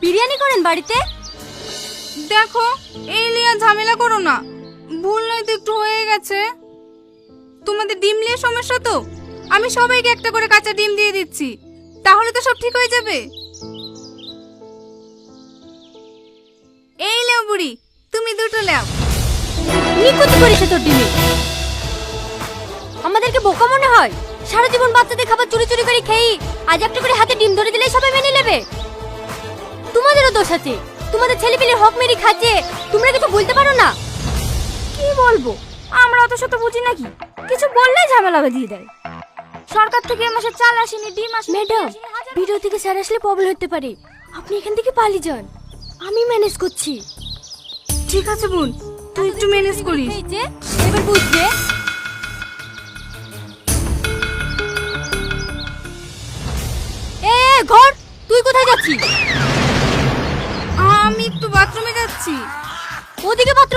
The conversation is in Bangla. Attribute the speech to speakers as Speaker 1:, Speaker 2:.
Speaker 1: বিরিয়ানি করেন বাড়িতে?
Speaker 2: দেখো এই নিয়ে আর ঝামেলা করো না, ভুল নয়তো একটু হয়ে গেছে। তোমাদের ডিম নিয়ে সমস্যা তো, আমি সবাইকে একটা করে কাঁচা ডিম দিয়ে দিচ্ছি, তাহলে তো সব ঠিক হয়ে যাবে। এই নাও বুড়ি, তুমি দুটো নাও।
Speaker 1: নিকুচি করিস তোর ডিমে। আমাদেরকে বোকা মনে হয়? সারা জীবন বাচ্চাদের খাবার চুরি চুরি করে খেয়ে আজ একটা করে হাতে ডিম ধরে দিলেই সবাই মেনে নেবে। তোমাদেরও দোষ আছে, তোমাদের ছেলেপিলের হক মেরে খাচ্ছে, তোমরা কিছু বলতে পারো না।
Speaker 2: কি বলবো, আমরা অত শত বুঝি নাকি? কিছু বললেই ঝামেলা বাঁধিয়ে দেয়। সরকার থেকে এ মাসে চাল আসেনি, ডিম আসেনি।
Speaker 1: ম্যাডাম, ভিডিও থেকে স্যার আসলে প্রবলেম হতে পারে, আপনি এখান থেকে পালিয়ে যান, আমি ম্যানেজ করছি।
Speaker 2: ঠিক আছে বোন, তুই একটু ম্যানেজ করিস।
Speaker 1: এই যে, এবার বুঝবে। ঘর, তুই কোথায় যাচ্ছিস?
Speaker 2: আমি একটু বাথরুমে যাচ্ছি।
Speaker 1: ওদিকে বাথরুম